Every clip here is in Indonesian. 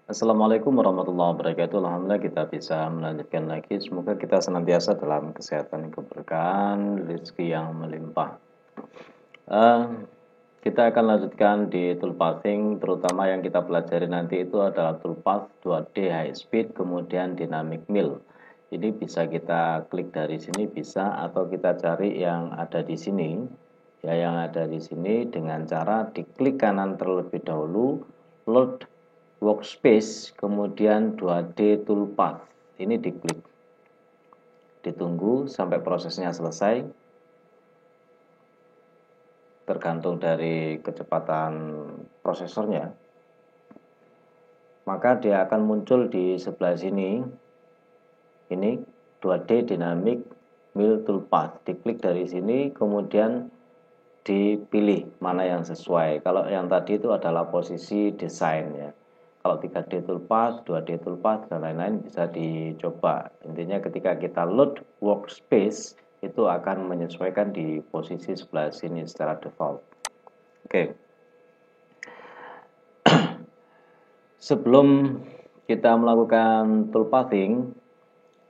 Assalamualaikum warahmatullahi wabarakatuh. Alhamdulillah kita bisa melanjutkan lagi. Semoga kita senantiasa dalam kesehatan, keberkahan, rezeki yang melimpah. Eh, kita akan lanjutkan di toolpathing, terutama yang kita pelajari nanti itu adalah toolpath 2D high speed, kemudian dynamic mill. Ini bisa kita klik dari sini bisa, atau kita cari yang ada di sini. Ya, yang ada di sini dengan cara diklik kanan terlebih dahulu, load workspace, kemudian 2D toolpath. Ini diklik. Ditunggu sampai prosesnya selesai. Tergantung dari kecepatan prosesornya. Maka dia akan muncul di sebelah sini. Ini 2D dynamic mill toolpath. Diklik dari sini, kemudian dipilih mana yang sesuai. Kalau yang tadi itu adalah posisi desain ya. Kalau 3D toolpath, 2D toolpath, dan lain-lain bisa dicoba. Intinya ketika kita load workspace, itu akan menyesuaikan di posisi sebelah sini secara default. Oke. Sebelum kita melakukan toolpathing,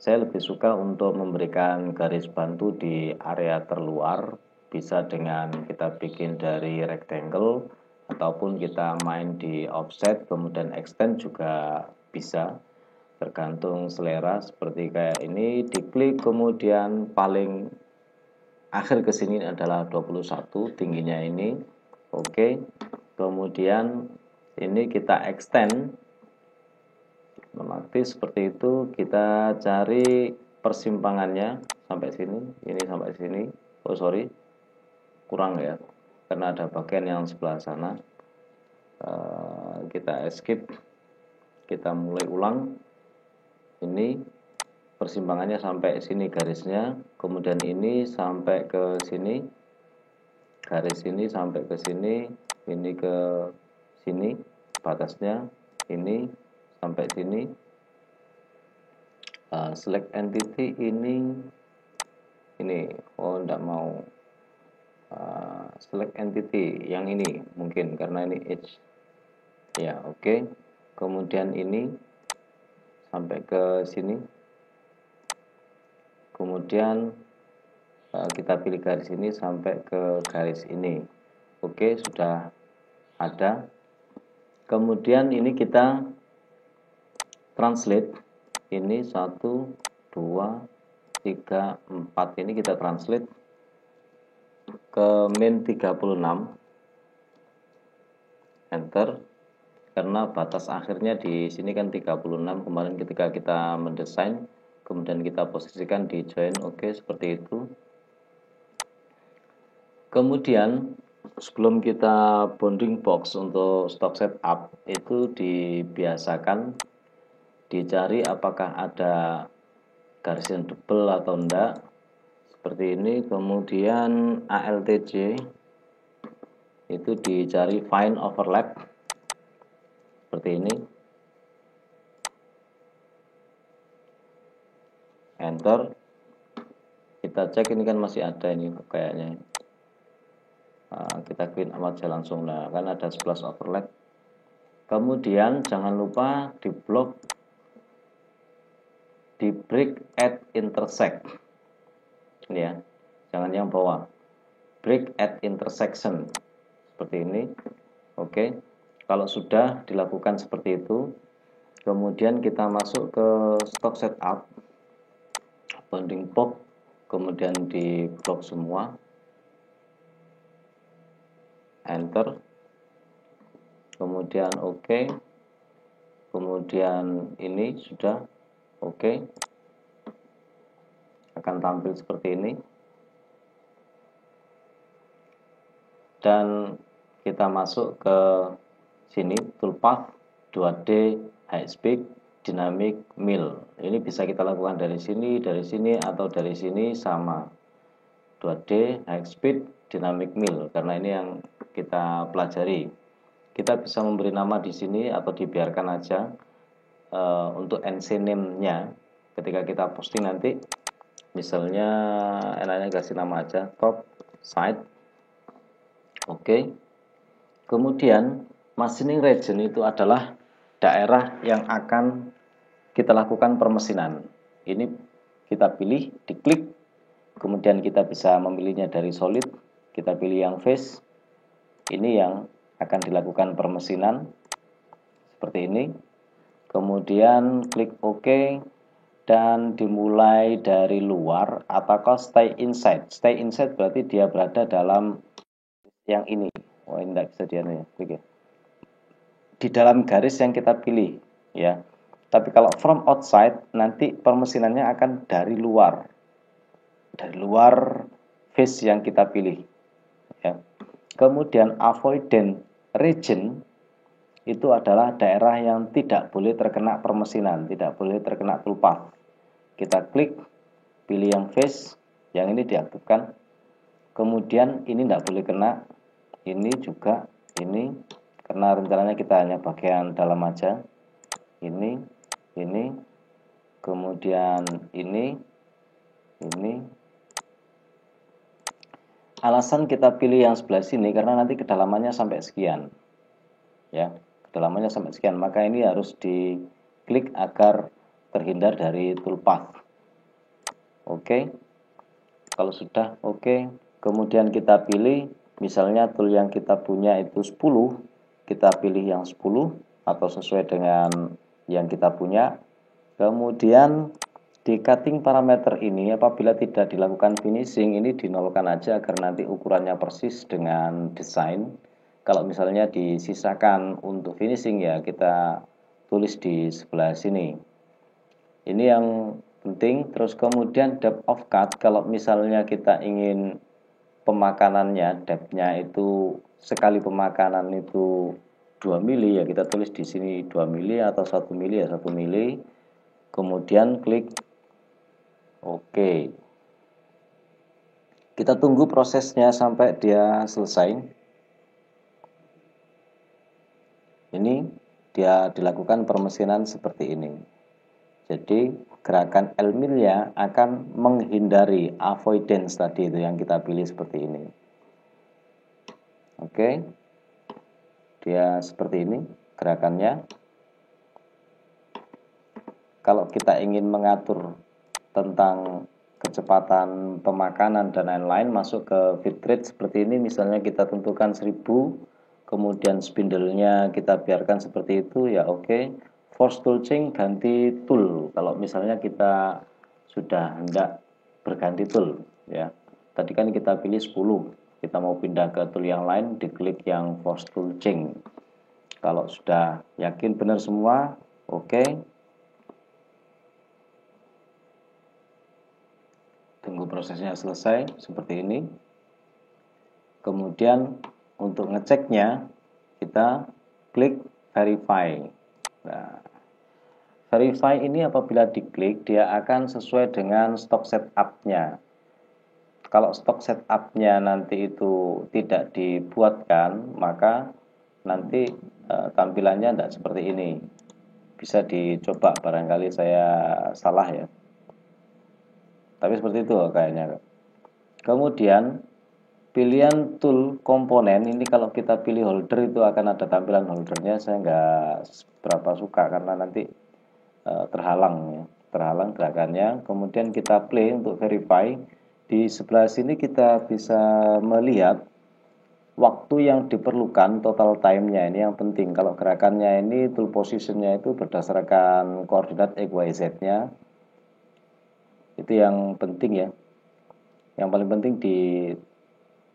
saya lebih suka untuk memberikan garis bantu di area terluar. Bisa dengan kita bikin dari rectangle, ataupun kita main di offset kemudian extend juga bisa, tergantung selera. Seperti kayak ini diklik, kemudian paling akhir ke sini adalah 21 tingginya ini. Oke. Kemudian ini kita extend otomatis seperti itu. Kita cari persimpangannya sampai sini, ini sampai sini. Oh sorry, kurang ya, karena ada bagian yang sebelah sana. Kita escape, kita mulai ulang. Ini persimpangannya sampai sini garisnya, kemudian ini sampai ke sini, garis ini sampai ke sini, ini ke sini batasnya, ini sampai sini. Select entity ini oh enggak mau. Select entity yang ini mungkin karena ini edge ya. Oke. Kemudian ini sampai ke sini, kemudian kita pilih garis ini sampai ke garis ini. Oke, sudah ada. Kemudian ini kita translate, ini 1, 2, 3, 4, ini kita translate ke min 36, enter, karena batas akhirnya di sini kan 36 kemarin ketika kita mendesain, kemudian kita posisikan di join. Oke, seperti itu. Kemudian sebelum kita bounding box untuk stock setup itu dibiasakan dicari apakah ada garis yang double atau enggak, seperti ini. Kemudian ALTJ itu dicari find overlap seperti ini, enter. Kita cek ini kan masih ada ini kayaknya. Kita clean aja langsung lah, kan ada 11 overlap. Kemudian jangan lupa di block di break at intersect ini ya, jangan yang bawah, break at intersection seperti ini. Oke, kalau sudah dilakukan seperti itu, kemudian kita masuk ke stock setup, bounding box, kemudian di blok semua, enter, kemudian oke. Kemudian ini sudah oke, akan tampil seperti ini. Dan kita masuk ke sini, toolpath 2D high speed dynamic mill. Ini bisa kita lakukan dari sini, atau dari sini sama. 2D high speed dynamic mill, karena ini yang kita pelajari. Kita bisa memberi nama di sini atau dibiarkan aja. Untuk NC name-nya ketika kita posting nanti, misalnya enaknya kasih nama aja top side. Oke. Kemudian machining region itu adalah daerah yang akan kita lakukan permesinan. Ini kita pilih, diklik, kemudian kita bisa memilihnya dari solid, kita pilih yang face. Ini yang akan dilakukan permesinan seperti ini. Kemudian klik OK dan dimulai dari luar ataukah stay inside. Stay inside berarti dia berada dalam yang ini. Oh, ini tidak bisa dia nih, klik ya. Di dalam garis yang kita pilih, ya. Tapi kalau from outside nanti permesinannya akan dari luar face yang kita pilih, ya. Kemudian avoidant region itu adalah daerah yang tidak boleh terkena permesinan, tidak boleh terkena toolpath. Kita klik, pilih yang face, yang ini diaktifkan. Kemudian ini tidak boleh kena, ini juga, ini karena rencananya kita hanya bagian dalam aja. Ini, kemudian ini. Alasan kita pilih yang sebelah sini karena nanti kedalamannya sampai sekian, ya, kedalamannya sampai sekian, maka ini harus diklik agar terhindar dari toolpath. Oke, kalau sudah oke, kemudian kita pilih, misalnya tool yang kita punya itu 10, kita pilih yang 10 atau sesuai dengan yang kita punya. Kemudian di cutting parameter ini apabila tidak dilakukan finishing, ini dinolkan aja agar nanti ukurannya persis dengan desain. Kalau misalnya disisakan untuk finishing, ya kita tulis di sebelah sini. Ini yang penting. Terus kemudian depth of cut, kalau misalnya kita ingin pemakanannya, depth-nya itu sekali pemakanan itu 2 mili, ya kita tulis di sini 2 mili atau 1 mili, ya 1 mili. Kemudian klik OK. Kita tunggu prosesnya sampai dia selesai. Ini dia dilakukan permesinan seperti ini. Jadi gerakan L-mill-nya akan menghindari avoidance tadi itu yang kita pilih seperti ini. Oke. Dia seperti ini gerakannya. Kalau kita ingin mengatur tentang kecepatan pemakanan dan lain-lain, masuk ke feed rate seperti ini. Misalnya kita tentukan 1000, kemudian spindle-nya kita biarkan seperti itu, ya oke. Force tool change, ganti tool. Kalau misalnya kita sudah hendak berganti tool, ya. Tadi kan kita pilih 10, kita mau pindah ke tool yang lain, diklik yang force tool change. Kalau sudah yakin benar semua, oke. Tunggu prosesnya selesai seperti ini. Kemudian untuk ngeceknya kita klik verify. Nah, verify ini apabila diklik dia akan sesuai dengan stok setup-nya. Kalau stok setup-nya nanti itu tidak dibuatkan, maka nanti tampilannya tidak seperti ini. Bisa dicoba, barangkali saya salah ya. Tapi seperti itu kayaknya. Kemudian pilihan tool komponen ini, kalau kita pilih holder itu akan ada tampilan holdernya. Saya nggak berapa suka karena nanti terhalang gerakannya. Kemudian kita play untuk verify. Di sebelah sini kita bisa melihat waktu yang diperlukan, total time-nya. Ini yang penting. Kalau gerakannya ini tool position-nya itu berdasarkan koordinat XYZ-nya. Itu yang penting ya. Yang paling penting di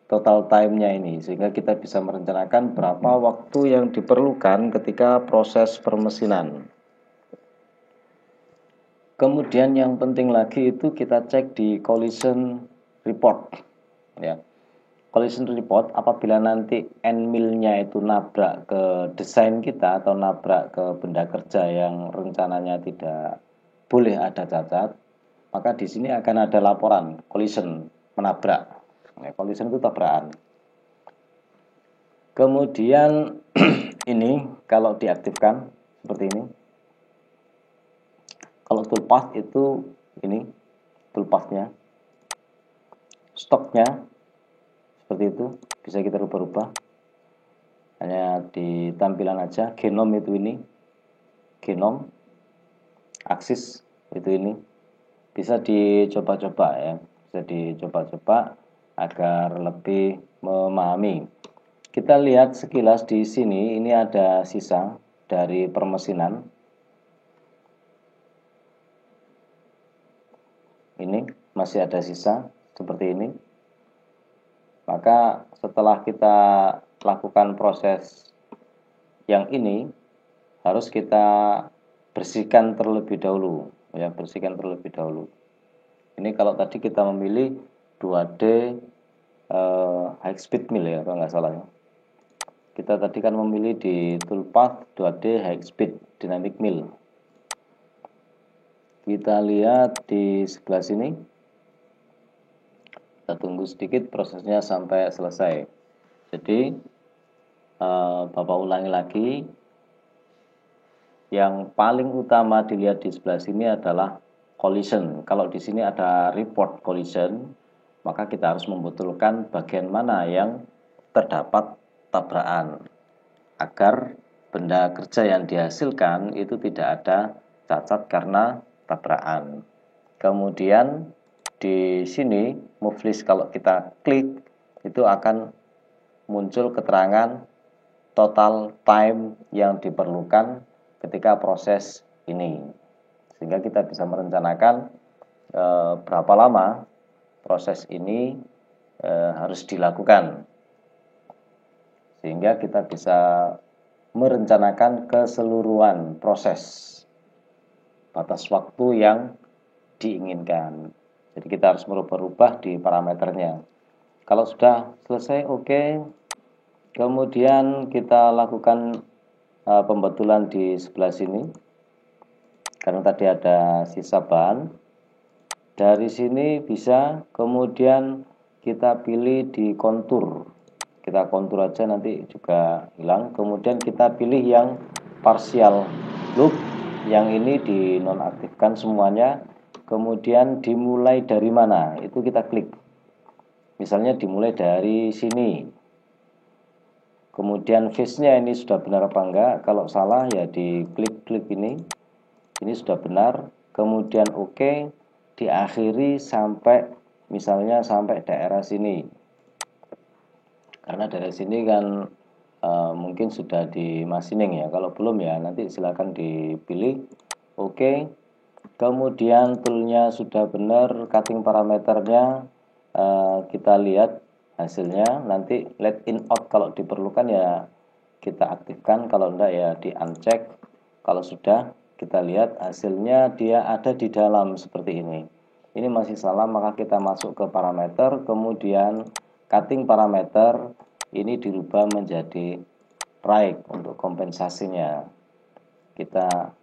total time-nya ini, sehingga kita bisa merencanakan berapa waktu yang diperlukan ketika proses permesinan. Kemudian yang penting lagi itu kita cek di collision report, ya. Collision report apabila nanti end mill-nya itu nabrak ke desain kita atau nabrak ke benda kerja yang rencananya tidak boleh ada cacat, maka di sini akan ada laporan collision, menabrak. Collision itu tabrakan. Kemudian ini kalau diaktifkan seperti ini. Kalau toolpath itu ini toolpath-nya, stoknya seperti itu, bisa kita rubah-rubah. Hanya di tampilan aja, genom itu ini. genom aksis itu ini bisa dicoba-coba ya, bisa dicoba-coba agar lebih memahami. Kita lihat sekilas di sini, ini ada sisa dari permesinan. Ini masih ada sisa seperti ini. Maka setelah kita lakukan proses yang ini, harus kita bersihkan terlebih dahulu ya, bersihkan terlebih dahulu. Ini kalau tadi kita memilih 2D high speed mill ya kalau nggak salah ya. Kita tadi kan memilih di toolpath 2D high speed dynamic mill. Kita lihat di sebelah sini. Kita tunggu sedikit prosesnya sampai selesai. Jadi Bapak ulangi lagi. Yang paling utama dilihat di sebelah sini adalah collision. Kalau di sini ada report collision, maka kita harus membetulkan bagian mana yang terdapat tabrakan agar benda kerja yang dihasilkan itu tidak ada cacat karena tabrakan. Kemudian di sini move list, kalau kita klik itu akan muncul keterangan total time yang diperlukan ketika proses ini, sehingga kita bisa merencanakan berapa lama proses ini harus dilakukan, sehingga kita bisa merencanakan keseluruhan proses batas waktu yang diinginkan. Jadi kita harus merubah-rubah di parameternya. Kalau sudah selesai, oke. Kemudian kita lakukan pembetulan di sebelah sini, karena tadi ada sisa bahan. Dari sini bisa kemudian kita pilih di kontur, kita kontur aja nanti juga hilang. Kemudian kita pilih yang partial loop, yang ini dinonaktifkan semuanya. Kemudian dimulai dari mana, itu kita klik. Misalnya dimulai dari sini. Kemudian phase-nya ini sudah benar apa enggak. Kalau salah ya diklik-klik ini. Ini sudah benar. Kemudian oke, diakhiri sampai misalnya sampai daerah sini. Karena daerah sini kan mungkin sudah di machining ya. Kalau belum ya nanti silakan dipilih. Oke. Kemudian toolnya sudah benar, cutting parameternya kita lihat hasilnya. Nanti let in out kalau diperlukan ya kita aktifkan, kalau enggak ya di uncheck. Kalau sudah, kita lihat hasilnya dia ada di dalam seperti ini. Ini masih salah, maka kita masuk ke parameter, kemudian cutting parameter ini dirubah menjadi right untuk kompensasinya. Kita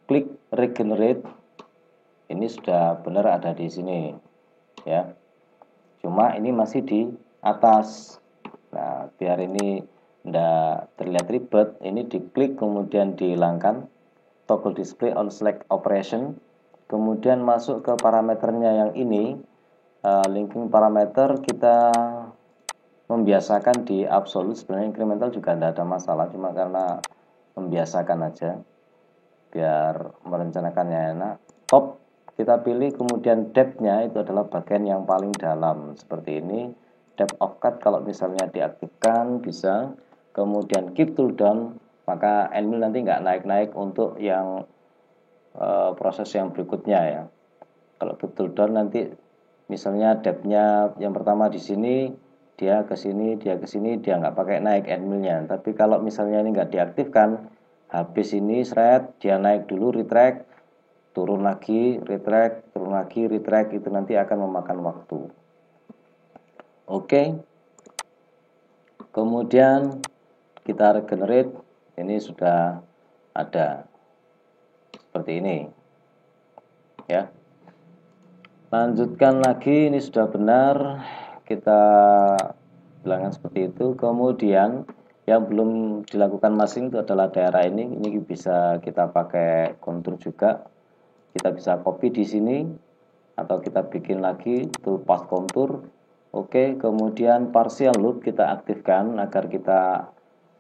klik regenerate, ini sudah benar ada di sini ya. Cuma ini masih di atas. Nah, biar ini tidak terlihat ribet, ini diklik kemudian dihilangkan toggle display on select operation, kemudian masuk ke parameternya yang ini, linking parameter kita membiasakan di absolute. Sebenarnya incremental juga tidak ada masalah, cuma karena membiasakan aja biar merencanakannya enak. Top kita pilih, kemudian depth-nya itu adalah bagian yang paling dalam seperti ini. Depth of cut kalau misalnya diaktifkan bisa. Kemudian keep tool down, maka end mill nanti nggak naik-naik untuk yang proses yang berikutnya ya. Kalau keep tool down nanti misalnya depth-nya yang pertama di sini, dia ke sini, dia ke sini, dia nggak pakai naik end mill-nya. Tapi kalau misalnya ini nggak diaktifkan, habis ini thread dia naik dulu, retract, turun lagi, retract, turun lagi, retract, itu nanti akan memakan waktu. Oke. Kemudian kita regenerate, ini sudah ada seperti ini ya. Lanjutkan lagi, ini sudah benar, kita bilangkan seperti itu. Kemudian yang belum dilakukan masing itu adalah daerah ini bisa kita pakai kontur juga. Kita bisa copy di sini atau kita bikin lagi toolpath kontur. Oke, kemudian partial loop kita aktifkan agar kita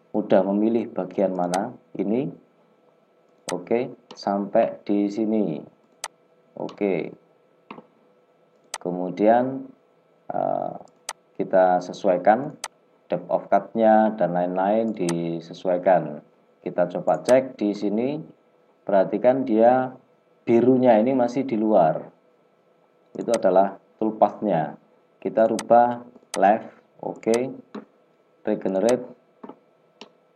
mudah memilih bagian mana ini. Oke, sampai di sini. Oke. Kemudian kita sesuaikan depth of cut-nya dan lain-lain disesuaikan. Kita coba cek di sini. Perhatikan dia birunya ini masih di luar. Itu adalah toolpath-nya. Kita rubah left, oke. Regenerate.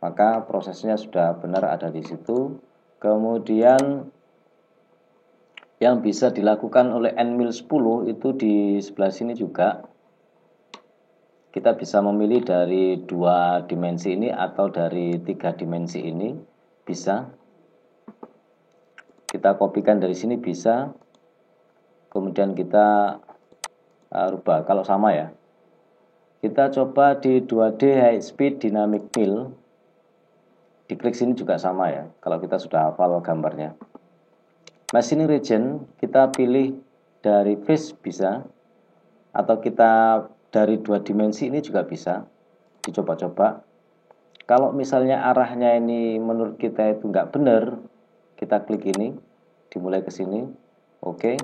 Maka prosesnya sudah benar ada di situ. Kemudian yang bisa dilakukan oleh Nmil 10 itu di sebelah sini juga. Kita bisa memilih dari 2 dimensi ini atau dari 3 dimensi ini, bisa. Kita kopikan dari sini bisa. Kemudian kita rubah kalau sama ya. Kita coba di 2D high speed dynamic mill. Diklik sini juga sama ya, kalau kita sudah hafal gambarnya. Machining region kita pilih dari face bisa, atau kita dari 2 dimensi ini juga bisa. Dicoba-coba. Kalau misalnya arahnya ini menurut kita itu nggak benar, kita klik ini, dimulai ke sini, oke.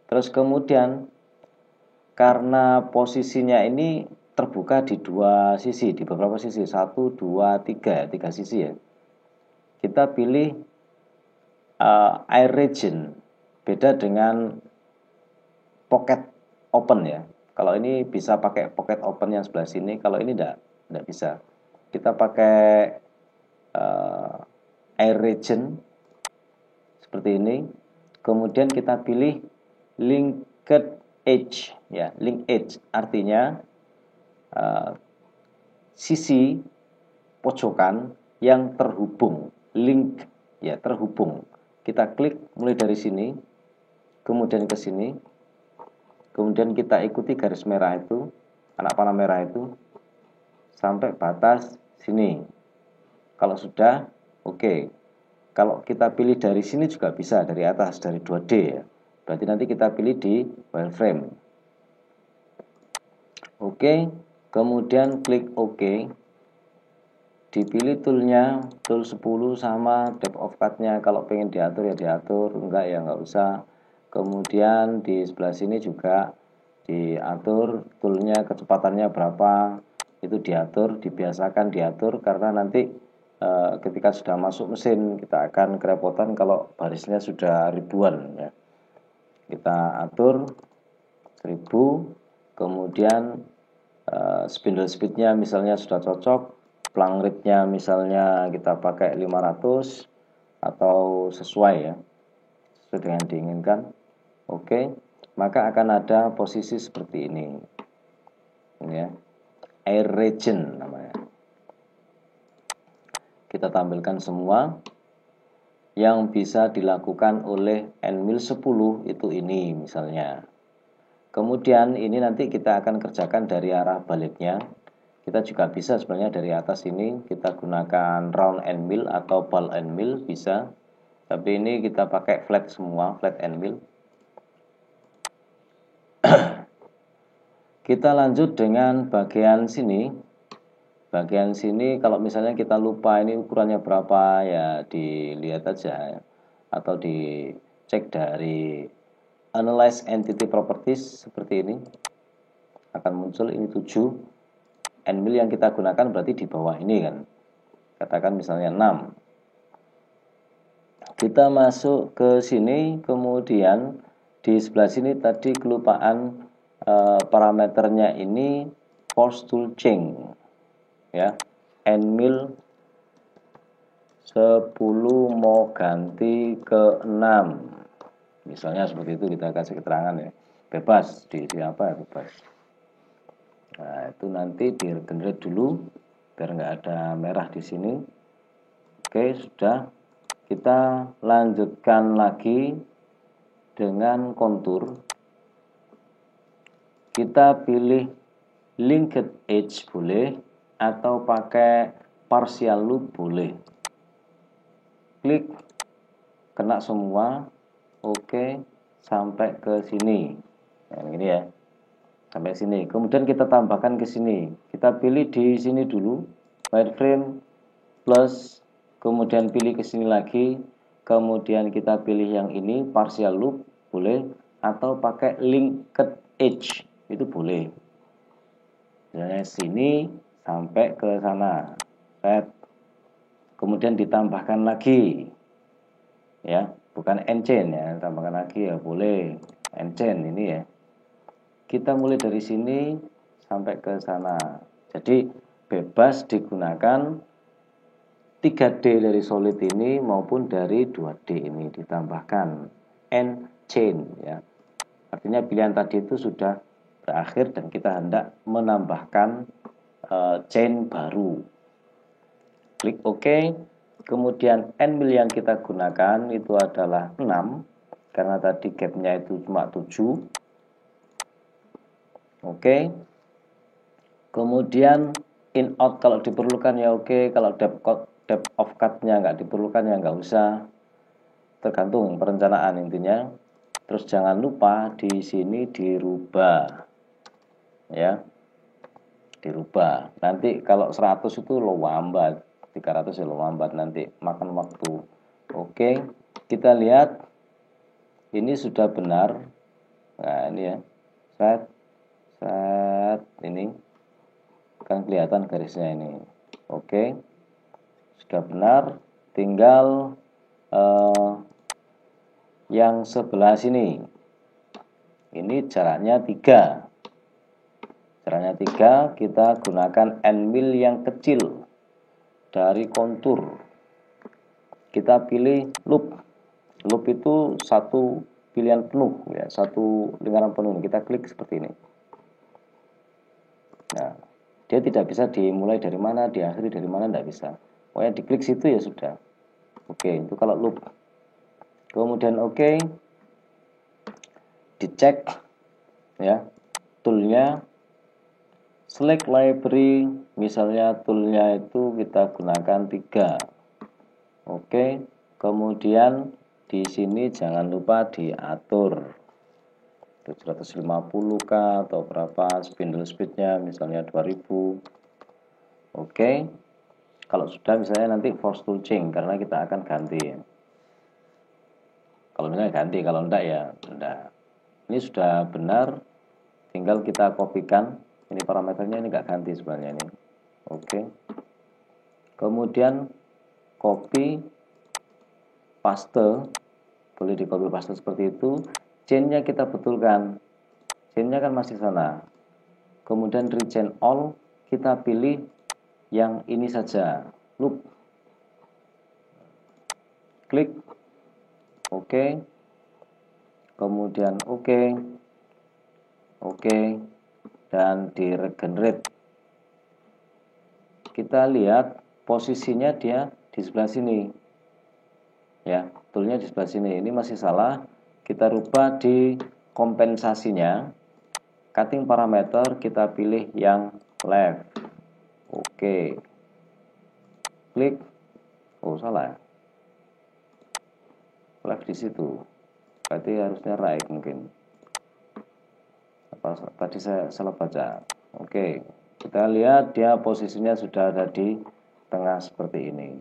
Terus kemudian karena posisinya ini terbuka di 2 sisi, di beberapa sisi, 1, 2, 3 sisi ya. Kita pilih air region, beda dengan pocket open ya. Kalau ini bisa pakai pocket open yang sebelah sini, kalau ini tidak bisa. Kita pakai air region seperti ini. Kemudian kita pilih linked edge ya, link edge artinya sisi pojokan yang terhubung, link ya, terhubung. Kita klik mulai dari sini, kemudian ke sini. Kemudian kita ikuti garis merah itu, anak panah merah itu, sampai batas sini. Kalau sudah, oke. Kalau kita pilih dari sini juga bisa, dari atas, dari 2D ya. Berarti nanti kita pilih di wireframe. Oke, kemudian klik OK. Dipilih toolnya, tool 10 sama depth of cut-nya. Kalau pengen diatur ya diatur, enggak ya enggak usah. Kemudian di sebelah sini juga diatur toolnya, kecepatannya berapa, itu diatur, dibiasakan diatur, karena nanti ketika sudah masuk mesin kita akan kerepotan kalau barisnya sudah ribuan ya. Kita atur 1000, kemudian spindle speednya misalnya sudah cocok, plung rate-nya misalnya kita pakai 500 atau sesuai ya, sesuai dengan diinginkan. Oke, maka akan ada posisi seperti ini ya, air region namanya. Kita tampilkan semua yang bisa dilakukan oleh Nmil 10 itu ini misalnya. Kemudian ini nanti kita akan kerjakan dari arah baliknya. Kita juga bisa sebenarnya dari atas ini kita gunakan round Nmil atau ball Nmil bisa. Tapi ini kita pakai flat semua, flat Nmil. Kita lanjut dengan bagian sini. Bagian sini kalau misalnya kita lupa ini ukurannya berapa ya dilihat aja ya. Atau dicek dari Analyze Entity Properties seperti ini. Akan muncul ini 7. Nmil yang kita gunakan berarti di bawah ini kan. Katakan misalnya 6. Kita masuk ke sini, kemudian di sebelah sini tadi kelupaan parameternya ini force tool change ya. Nmil 10 mau ganti ke 6. Misalnya seperti itu, kita kasih keterangan ya. Bebas diisi apa ya, bebas. Nah, itu nanti di regenerate dulu biar nggak ada merah di sini. Oke, sudah. Kita lanjutkan lagi dengan kontur. Kita pilih linked edge boleh atau pakai partial loop boleh. Klik, kena semua. Oke, sampai ke sini. Nah, ini ya. Sampai sini. Kemudian kita tambahkan ke sini. Kita pilih di sini dulu, wireframe plus, kemudian pilih ke sini lagi, kemudian kita pilih yang ini partial loop boleh, atau pakai linked edge itu boleh. Misalnya sini sampai ke sana, set. Kemudian ditambahkan lagi, ya, bukan end chain ya, tambahkan lagi ya boleh, end chain ini ya. Kita mulai dari sini sampai ke sana. Jadi bebas digunakan 3D dari solid ini maupun dari 2D ini, ditambahkan end chain ya. Artinya pilihan tadi itu sudah berakhir dan kita hendak menambahkan chain baru. Klik OK. Kemudian end mill yang kita gunakan itu adalah 6 karena tadi gapnya itu cuma 7. Oke. Kemudian in out kalau diperlukan ya oke, kalau depth of cut-nya nggak diperlukan ya nggak usah, tergantung perencanaan intinya. Terus jangan lupa di sini dirubah ya, dirubah. Nanti kalau 100 itu lambat, 300 ya lambat, nanti makan waktu. Oke, kita lihat ini sudah benar. Nah ini ya, set ini kan kelihatan garisnya ini. Oke, sudah benar. Tinggal yang sebelah sini. Ini jaraknya 3. Jaraknya 3, kita gunakan end mill yang kecil dari kontur. Kita pilih loop. Loop itu satu pilihan penuh ya, satu lingkaran penuh. Kita klik seperti ini. Nah, dia tidak bisa dimulai dari mana, diakhiri dari mana, tidak bisa. Pokoknya diklik situ ya sudah. Oke, itu kalau loop. Kemudian oke, dicek ya toolnya, select library, misalnya toolnya itu kita gunakan 3. Oke, kemudian di sini jangan lupa diatur 750k atau berapa spindle speednya, misalnya 2000. Oke, kalau sudah misalnya nanti force tool change karena kita akan ganti. Kalau misalnya ganti, kalau enggak ya enggak. Ini sudah benar, tinggal kita kopikan. Ini parameternya ini enggak ganti sebenarnya ini. Oke. Kemudian copy paste, boleh di copy paste seperti itu. Chainnya kita betulkan, chainnya kan masih sana. Kemudian rechain all, kita pilih yang ini saja, loop. Klik oke. Kemudian oke, dan di regenerate. Kita lihat posisinya dia di sebelah sini ya, toolnya di sebelah sini. Ini masih salah, kita rubah di kompensasinya. Cutting parameter kita pilih yang left. Oke, klik. Oh salah, left di situ, berarti harusnya right mungkin. Apa tadi saya salah baca? Oke, kita lihat dia posisinya sudah ada di tengah seperti ini.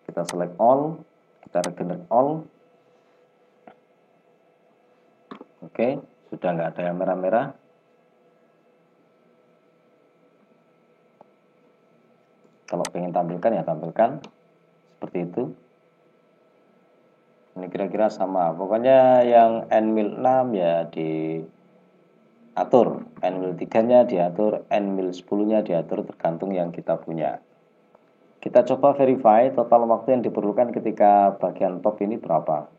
Kita select all, kita regenerate all. Oke, sudah nggak ada yang merah-merah. Kalau pengen tampilkan ya tampilkan seperti itu. Ini kira-kira sama. Pokoknya yang end mill 6 ya diatur, end mill 3-nya diatur, end mill 10-nya diatur, tergantung yang kita punya. Kita coba verify total waktu yang diperlukan ketika bagian top ini berapa.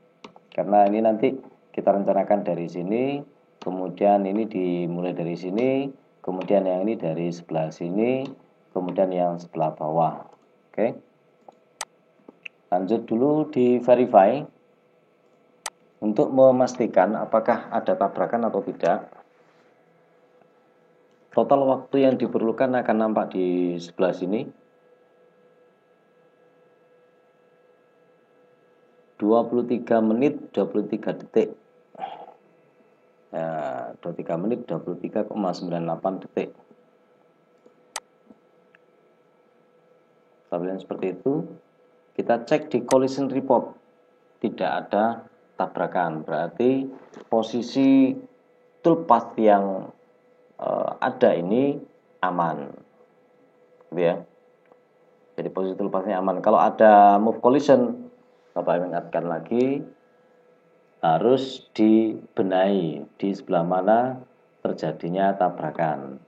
Karena ini nanti kita rencanakan dari sini, kemudian ini dimulai dari sini, kemudian yang ini dari sebelah sini, kemudian yang sebelah bawah. Oke. Lanjut dulu di verify untuk memastikan apakah ada tabrakan atau tidak. Total waktu yang diperlukan akan nampak di sebelah sini. 23 menit 23 detik. Ya, 23 menit 23,98 detik. Seperti itu. Kita cek di collision report. tidak ada tabrakan. Berarti posisi toolpath yang ada ini aman, gitu ya. Jadi posisi toolpathnya aman. Kalau ada move collision, Bapak ingatkan lagi, harus dibenahi di sebelah mana terjadinya tabrakan.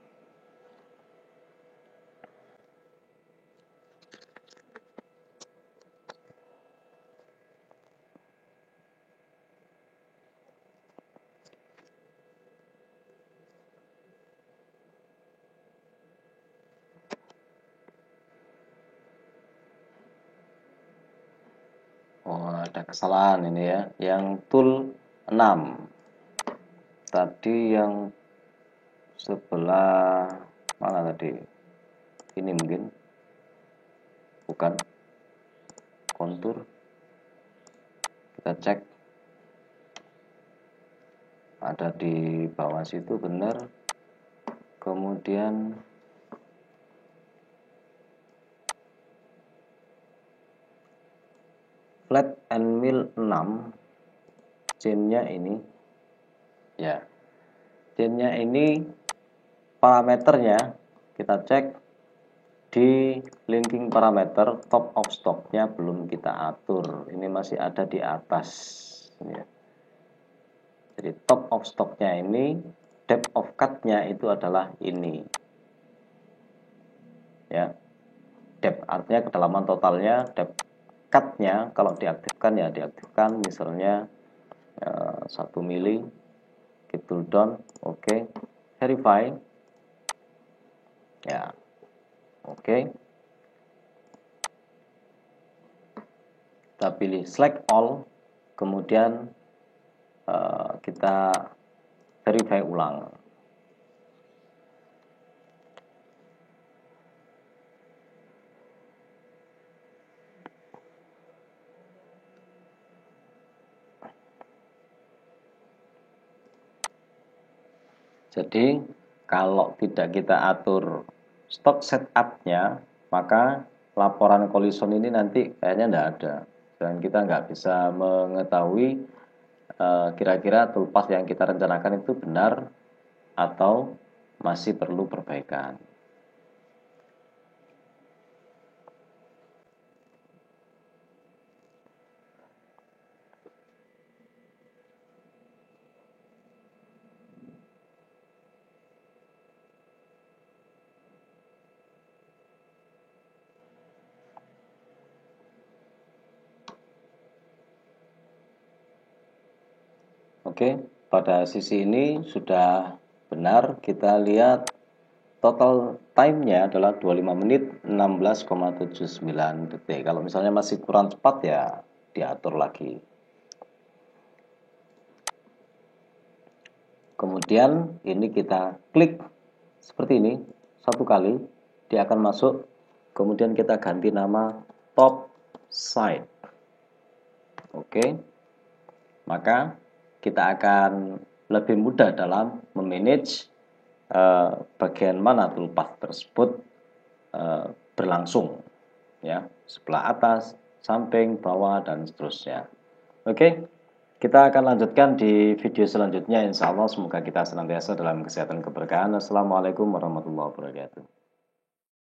Oh, ada kesalahan ini ya. Yang tool 6. Tadi yang sebelah mana tadi? Ini mungkin. Bukan. Kontur. Kita cek. Ada di bawah situ benar. Kemudian flat and mill 6 chainnya ini ya, chainnya ini parameternya kita cek di linking parameter, top of stocknya belum kita atur, ini masih ada di atas ya. Jadi top of stocknya ini, depth of cut-nya itu adalah ini ya, depth artinya kedalaman totalnya, depth cut-nya kalau diaktifkan ya diaktifkan, misalnya 1 mili, keep tool down, oke, verify ya, oke. Kita pilih select all, kemudian kita verify ulang. Jadi kalau tidak kita atur stock setup-nya, maka laporan collision ini nanti kayaknya tidak ada, dan kita nggak bisa mengetahui kira-kira toolpath yang kita rencanakan itu benar atau masih perlu perbaikan. Oke, pada sisi ini sudah benar. Kita lihat total time-nya adalah 25 menit 16,79 detik. Kalau misalnya masih kurang cepat ya diatur lagi. Kemudian ini kita klik seperti ini satu kali, dia akan masuk. Kemudian kita ganti nama top side. Oke. Maka kita akan lebih mudah dalam memanage bagian mana toolpath tersebut berlangsung ya, sebelah atas, samping, bawah, dan seterusnya. Oke, kita akan lanjutkan di video selanjutnya insya Allah. Semoga kita senantiasa dalam kesehatan keberkahan. Assalamualaikum warahmatullahi wabarakatuh.